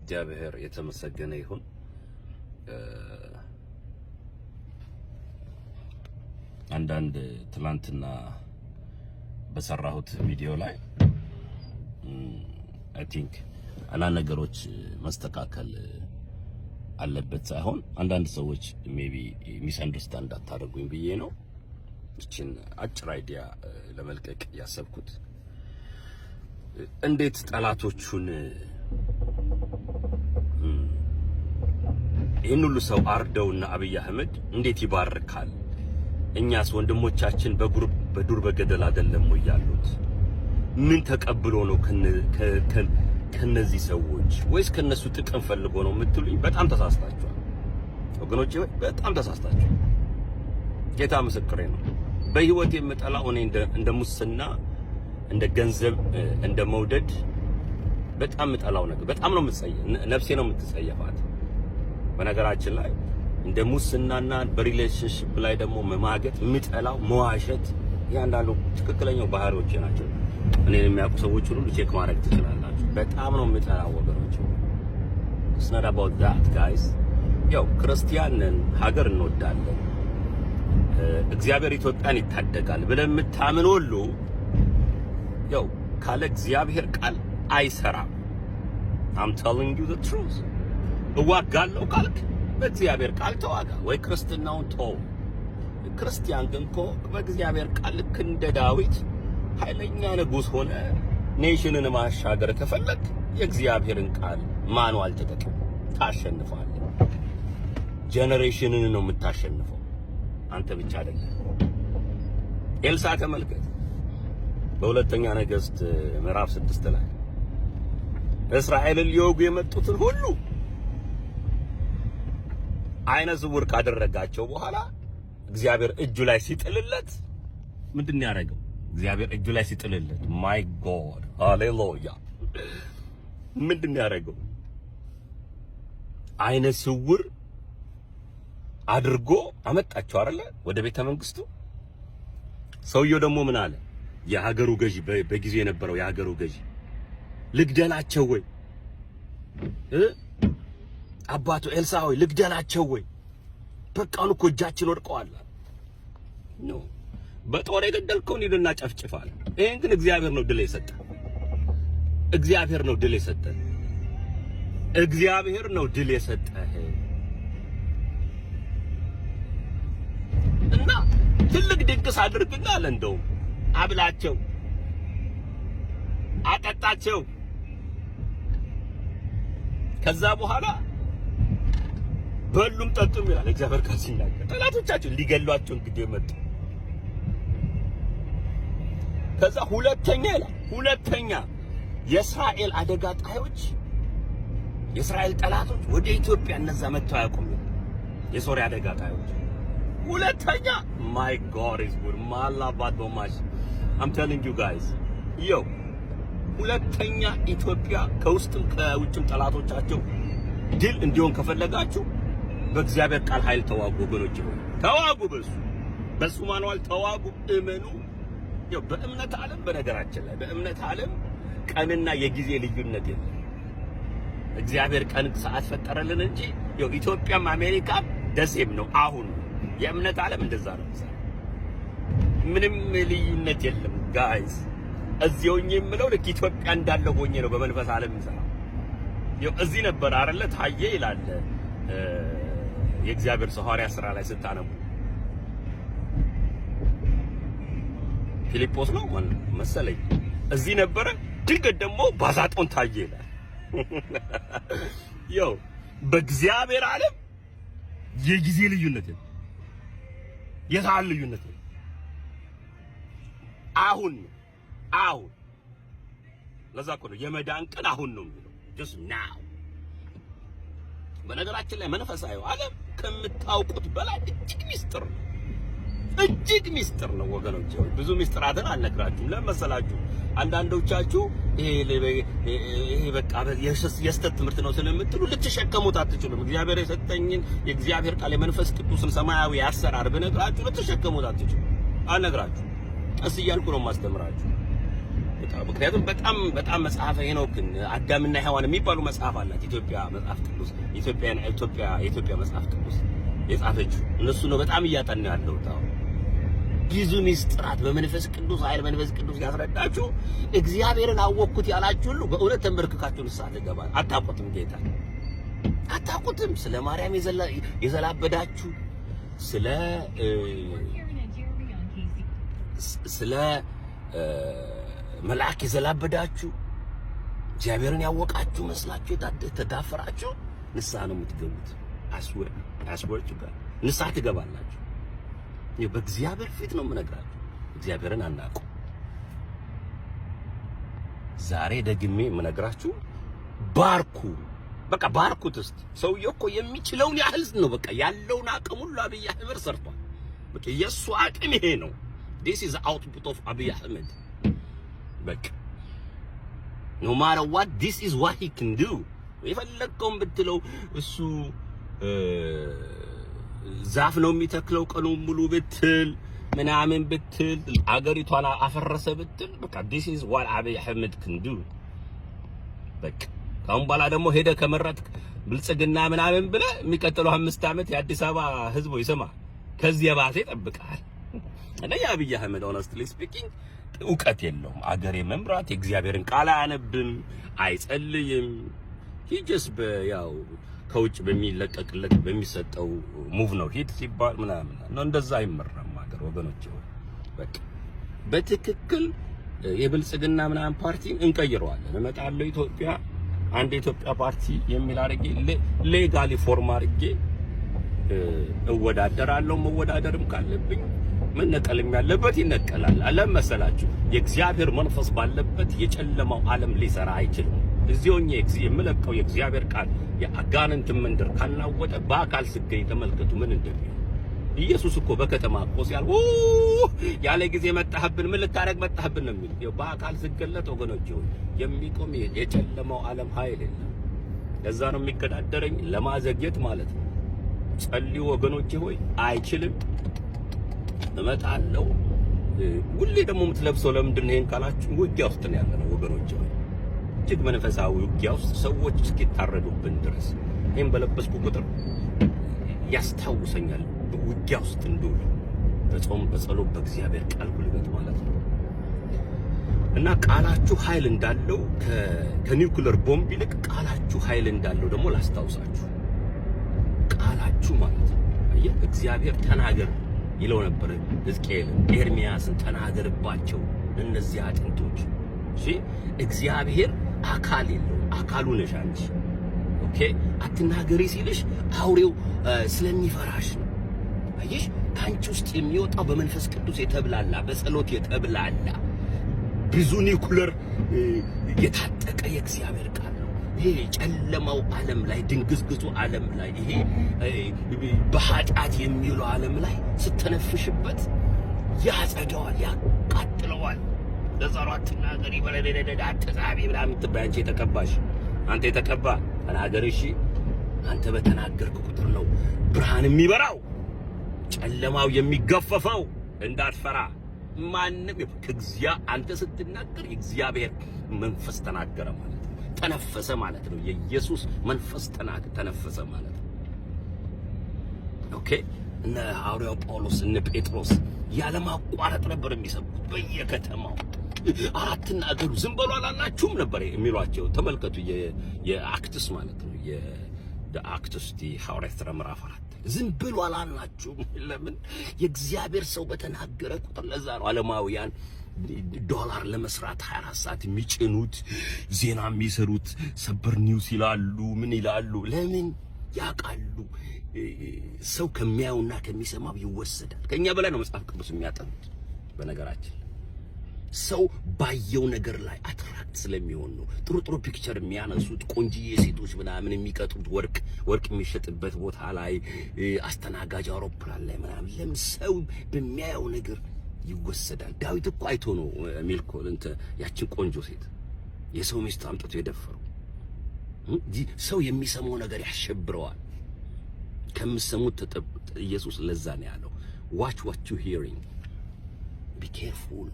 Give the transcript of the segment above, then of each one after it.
እግዚአብሔር የተመሰገነ ይሁን። አንዳንድ ትላንትና በሰራሁት ቪዲዮ ላይ አይ ቲንክ አንዳንድ ነገሮች መስተካከል አለበት ሳይሆን አንዳንድ ሰዎች ሜቢ ሚስ አንደርስታንድ አታደርጉኝ ብዬ ነው እቺን አጭር አይዲያ ለመልቀቅ ያሰብኩት። እንዴት ጠላቶቹን ይህን ሁሉ ሰው አርደውና አብይ አህመድ እንዴት ይባርካል? እኛስ ወንድሞቻችን በዱር በገደል አይደለም ወይ ያሉት? ምን ተቀብሎ ነው ከነዚህ ሰዎች ወይስ ከነሱ ጥቅም ፈልጎ ነው የምትሉኝ? በጣም ተሳስታችኋል ወገኖቼ፣ በጣም ተሳስታችኋል። ጌታ ምስክሬ ነው። በህይወት የምጠላው እኔ እንደ ሙስና፣ እንደ ገንዘብ፣ እንደ መውደድ በጣም የምጠላው ነገር በጣም ነው ነፍሴ ነው የምትጸየፋት። በነገራችን ላይ እንደ ሙስናና በሪሌሽንሺፕ ላይ ደግሞ መማገጥ የምጠላው መዋሸት፣ ያንዳንዱ ትክክለኛው ባህሪዎች ናቸው። እኔ የሚያውቁ ሰዎች ሁሉ ቼክ ማድረግ ትችላላችሁ። በጣም ነው የምጠላው ወገኖች። it's not about that guys። ያው ክርስቲያንን ሀገር እንወዳለን፣ እግዚአብሔር ኢትዮጵያን ይታደጋል ብለን የምታምን ሁሉ ያው ካለ እግዚአብሔር ቃል አይሰራም። I'm telling you the truth። እዋጋለሁ ካልክ በእግዚአብሔር ቃል ተዋጋ፣ ወይ ክርስትናውን ተው። ክርስቲያን ግን እኮ በእግዚአብሔር ቃል ልክ እንደ ዳዊት ኃይለኛ ንጉሥ ሆነ ኔሽንን ማሻገር ከፈለክ የእግዚአብሔርን ቃል ማኑዋል ተጠቅም፣ ታሸንፋለህ። ጄኔሬሽንን ነው የምታሸንፈው፣ አንተ ብቻ አይደለም። ኤልሳ ተመልከት፣ በሁለተኛ ነገሥት ምዕራፍ 6 ላይ እስራኤልን ሊወጉ የመጡትን ሁሉ አይነ ስውር ካደረጋቸው በኋላ እግዚአብሔር እጁ ላይ ሲጥልለት ምንድን ያደረገው? እግዚአብሔር እጁ ላይ ሲጥልለት ማይ ጎድ ሃሌሉያ፣ ምንድን ያደረገው? አይነ ስውር አድርጎ አመጣቸው አይደለ ወደ ቤተ መንግስቱ። ሰውየው ደግሞ ምን አለ? የሀገሩ ገዢ፣ በጊዜው የነበረው የሀገሩ ገዢ ልግደላቸው ወይ አባቱ ኤልሳ ሆይ ልግደላቸው ወይ? በቃውን እኮ እጃችን ወድቀዋል። ኖ በጦር የገደልከውን ሂድና ጨፍጭፋል። ይሄን ግን እግዚአብሔር ነው ድል የሰጠ። እግዚአብሔር ነው ድል የሰጠ። እግዚአብሔር ነው ድል የሰጠ። እና ትልቅ ድግስ አድርግና አለ፣ እንደውም አብላቸው፣ አጠጣቸው። ከዛ በኋላ በሉም ጠጡም ይላል እግዚአብሔር ቃል ሲናገር። ጠላቶቻቸው ሊገሏቸው እንግዲህ መጡ። ከዛ ሁለተኛ ይላል፣ ሁለተኛ የእስራኤል አደጋ ጣዮች፣ የእስራኤል ጠላቶች ወደ ኢትዮጵያ እነዛ መጥተው አያውቁም። የሶሪያ አደጋ ጣዮች ሁለተኛ ማይ ጎድ ኢዝ ጉድ ማላባት በማሽ I'm telling you guys yo ሁለተኛ ኢትዮጵያ ከውስጥም ከውጭም ጠላቶቻቸው ድል እንዲሆን ከፈለጋችሁ በእግዚአብሔር ቃል ኃይል ተዋጉ ወገኖች። ተዋጉ፣ በሱ ማንዋል ተዋጉ፣ እመኑ። ያው በእምነት ዓለም፣ በነገራችን ላይ በእምነት ዓለም ቀንና የጊዜ ልዩነት የለም። እግዚአብሔር ቀን ሰዓት ፈጠረልን እንጂ ያው ኢትዮጵያም አሜሪካም ደሴም ነው። አሁን የእምነት ዓለም እንደዛ ነው። ምንም ልዩነት የለም ጋይስ። እዚሁ ሆኜ የምለው ልክ ኢትዮጵያ እንዳለ ሆኜ ነው በመንፈስ ዓለም የምሰራው። ያው እዚህ ነበር አይደለ ታየ ይላል የእግዚአብሔር ሰው ሐዋርያት ሥራ ላይ ስታነቡ። ፊልጶስ ነው መሰለኝ እዚህ ነበረ። ድንገት ደግሞ ባዛጦን ታየ ይላል። ያው በእግዚአብሔር ዓለም የጊዜ ልዩነት የለም፣ የሰዓት ልዩነት የለም። አሁን ለዛ እኮ ነው የመዳን ቀን አሁን ነው የሚለው just now። በነገራችን ላይ መንፈሳዊ ዓለም ከምታውቁት በላይ እጅግ ሚስጥር ነው ወገኖች። ብዙ ሚስጥራትን አልነግራችሁም። ለመሰላችሁ አንዳንዶቻችሁ ይሄ በቃ የስተት ትምህርት ነው ስለምትሉ ልትሸከሙት አትችሉም። እግዚአብሔር የሰጠኝን የእግዚአብሔር ቃል የመንፈስ ቅዱስን ሰማያዊ አሰራር ብነግራችሁ ልትሸከሙት አትችሉም። አልነግራችሁ፣ ቀስ እያልኩ ነው ማስተምራችሁ። የምታው ምክንያቱም በጣም መጽሐፈ ሄኖክን አዳምና ሔዋን የሚባሉ መጽሐፍ አላት ኢትዮጵያ መጽሐፍ ቅዱስ የኢትዮጵያ መጽሐፍ ቅዱስ የጻፈችው እነሱ ነው በጣም እያጠና ያለው ታው ብዙ ሚስጥራት በመንፈስ ቅዱስ ኃይል መንፈስ ቅዱስ ያስረዳችሁ እግዚአብሔርን አወቅኩት ያላችሁ ሁሉ በእውነት ተንበርክካችሁ ንስሐ ትገባላችሁ። አታውቁትም ጌታ አታውቁትም። ስለ ማርያም የዘላበዳችሁ ስለ መልአክ የዘላበዳችሁ እግዚአብሔርን ያወቃችሁ መስላችሁ ተዳፈራችሁ ንስሐ ነው የምትገቡት። አስወር ንስሐ ትገባላችሁ። በእግዚአብሔር ፊት ነው የምነግራችሁ። እግዚአብሔርን አናውቀው። ዛሬ ደግሜ የምነግራችሁ ባርኩ፣ በቃ ባርኩት። እስቲ ሰውየው እኮ የሚችለውን ያህል ነው በቃ ያለውን አቅም ሁሉ አብይ አህመድ ሰርቷል። በቃ የሱ አቅም ይሄ ነው። this is the output of አብይ አህመድ። በቃ no matter what this is what he can do። የፈለከውን ብትለው እሱ ዛፍ ነው የሚተክለው ቀኑን ሙሉ ብትል ምናምን ብትል አገሪቷን አፈረሰ ብትል በቃ this is what አብይ አህመድ can do። በቃ ካሁን በኋላ ደግሞ ሄደ ከመረጥክ ብልጽግና ምናምን ብለህ የሚቀጥለው 5 ዓመት የአዲስ አበባ ህዝብ ይሰማ ከዚህ የባሰ ይጠብቃል። እና የአብይ አህመድ honestly speaking እውቀት የለውም። አገር የመምራት የእግዚአብሔርን ቃል አያነብም፣ አይጸልይም። he just ያው ከውጭ በሚለቀቅለት በሚሰጠው ሙቭ ነው ሂድ ሲባል ምናምን ነው። እንደዛ አይመራም አገር ወገኖች። በቃ በትክክል የብልጽግና ምናምን ፓርቲ እንቀይረዋለን። እመጣለሁ ኢትዮጵያ አንድ የኢትዮጵያ ፓርቲ የሚል አድርጌ ሌጋሊ ፎርም አድርጌ እወዳደራለሁ። መወዳደርም ካለብኝ መነቀልም ያለበት ይነቀላል። አለም መሰላችሁ የእግዚአብሔር መንፈስ ባለበት የጨለማው ዓለም ሊሰራ አይችልም። እዚሁኝ የምለቀው የእግዚአብሔር ቃል የአጋንንት መንደር ካናወጠ በአካል ስገኝ ተመልከቱ ምን እንደሚሆን። ኢየሱስ እኮ በከተማ እኮ ሲያል ያለ ጊዜ መጣህብን ምን ልታረግ መጣህብን ነው የሚል። ይኸው በአካል ስገለጥ ወገኖች የሚቆም የጨለማው ዓለም ኃይል የለም። ለዛ ነው የሚገዳደረኝ ለማዘግየት ማለት ነው። ጸልዩ ወገኖቼ ሆይ አይችልም። እመጣለሁ። ሁሌ ደግሞ የምትለብሰው ለምንድን ነው ይሄን ካላችሁ ውጊያ ውስጥ ነው ያለነው ወገኖቼ ሆይ እጅግ መንፈሳዊ ውጊያ ውስጥ ሰዎች እስኪታረዱብን ድረስ ይሄን በለበስኩ ቁጥር ያስታውሰኛል ውጊያ ውስጥ እንደሆነ በጾም በጸሎት በእግዚአብሔር ቃል ጉልበት ማለት ነው። እና ቃላችሁ ኃይል እንዳለው ከኒውክሌር ቦምብ ይልቅ ቃላችሁ ኃይል እንዳለው ደግሞ ላስታውሳችሁ። ቃላችሁ ማለት ነው እግዚአብሔር ተናገር ይለው ነበር ሕዝቅኤል ኤርሚያስን ተናገርባቸው እነዚህ አጥንቶች። እሺ እግዚአብሔር አካል የለው አካሉ ነሽ አንቺ። ኦኬ አትናገሪ ሲልሽ አውሬው ስለሚፈራሽ ነው። አየሽ ካንቺ ውስጥ የሚወጣው በመንፈስ ቅዱስ የተብላላ በጸሎት የተብላላ ብዙ ኒውክሌር የታጠቀ የእግዚአብሔር ቃል ነው። ይሄ ጨለማው ዓለም ላይ ድንግዝግዙ ዓለም ላይ ይሄ በኃጢአት የሚውለው ዓለም ላይ ስተነፍሽበት ያጸደዋል፣ ያቃጥለዋል። ለዛሩ አትናገሪ በለደደደ አትጻቢ ብላም ትባይ አንቺ የተቀባሽ አንተ የተቀባ ተናገር። እሺ አንተ በተናገርክ ቁጥር ነው ብርሃን የሚበራው ጨለማው የሚገፈፈው። እንዳትፈራ ማንንም አንተ ስትናገር የእግዚአብሔር መንፈስ ተናገረ ማለት ነው። ተነፈሰ ማለት ነው። የኢየሱስ መንፈስ ተነፈሰ ማለት ነው። ኦኬ እነ ሐዋርያው ጳውሎስ እነ ጴጥሮስ ያለማቋረጥ ነበር የሚሰብኩት በየከተማው። አትናገሩ ዝም በሉ አላላችሁም ነበር የሚሏቸው። ተመልከቱ የአክትስ ማለት ነው የአክትስ ሐዋርያት ሥራ ምዕራፍ 4 ዝም ብሉ አላላችሁም። ለምን? የእግዚአብሔር ሰው በተናገረ ቁጥር። ለዛ ነው ዓለማውያን ዶላር ለመስራት 24 ሰዓት የሚጭኑት ዜና የሚሰሩት ሰበር ኒውስ ይላሉ ምን ይላሉ። ለምን? ያውቃሉ ሰው ከሚያዩና ከሚሰማው ይወሰዳል። ከኛ በላይ ነው መጽሐፍ ቅዱስ የሚያጠኑት። በነገራችን ሰው ባየው ነገር ላይ አትራክት ስለሚሆን ነው። ጥሩ ጥሩ ፒክቸር የሚያነሱት ቆንጂዬ ሴቶች ምናምን የሚቀጡት ወርቅ የሚሸጥበት ቦታ ላይ አስተናጋጅ አውሮፕላን ላይ ምናምን። ለምን? ሰው በሚያየው ነገር ይወሰዳል። ዳዊት እኮ አይቶ ነው ሚልኮል ያችን ቆንጆ ሴት የሰው ሚስት አምጥቶ የደፈረው። ሰው የሚሰማው ነገር ያሸብረዋል። ከምሰሙት ኢየሱስ ለዛ ነው ያለው watch what you hearing ቢ ኬርፉል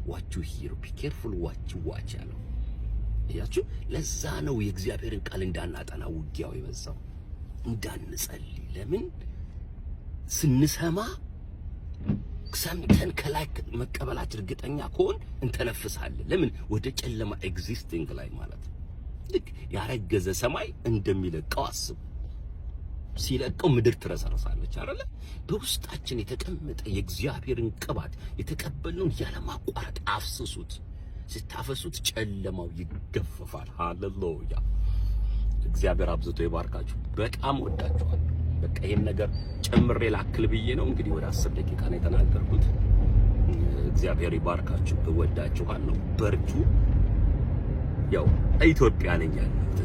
ዋት ዩ ሂር፣ ቢ ኬርፉል ዋት ዩ ዋች ያለው እያችሁ። ለዛ ነው የእግዚአብሔርን ቃል እንዳናጠና ውጊያው የበዛው፣ እንዳንጸልይ። ለምን ስንሰማ ሰምተን ከላይ መቀበላት እርግጠኛ ከሆን እንተነፍሳለን። ለምን ወደ ጨለማ ኤግዚስቲንግ ላይ ማለት ነው። ልክ ያረገዘ ሰማይ እንደሚለቀው አስቡ። ሲለቀው ምድር ትረሰርሳለች አይደለ? በውስጣችን የተቀመጠ የእግዚአብሔርን ቅባት የተቀበልነውን ያለማቋረጥ አፍስሱት። ስታፈሱት ጨለማው ይገፈፋል። ሃሌሉያ! እግዚአብሔር አብዝቶ ይባርካችሁ። በጣም ወዳችኋለሁ። በቃ ይሄን ነገር ጨምሬ ላክል ብዬ ነው። እንግዲህ ወደ 10 ደቂቃ ነው የተናገርኩት። እግዚአብሔር ይባርካችሁ። እወዳችኋለሁ። በርቱ። ያው ኢትዮጵያ ነኝ ያለሁት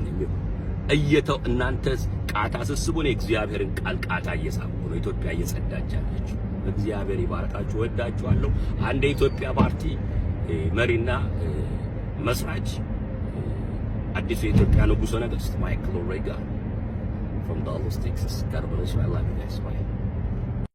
እየተው እናንተ ቃታ ስስቡ ነው እግዚአብሔርን ቃል ቃታ እየሳብኩ ነው። ኢትዮጵያ እየጸዳች ያለች። እግዚአብሔር ይባርካችሁ። እወዳችኋለሁ። አንድ የኢትዮጵያ ፓርቲ መሪና መስራች አዲሱ የኢትዮጵያ ንጉሠ ነገሥት ማይክል ኦሬጋ from Dallas, Texas. God bless you. I love you guys. Bye.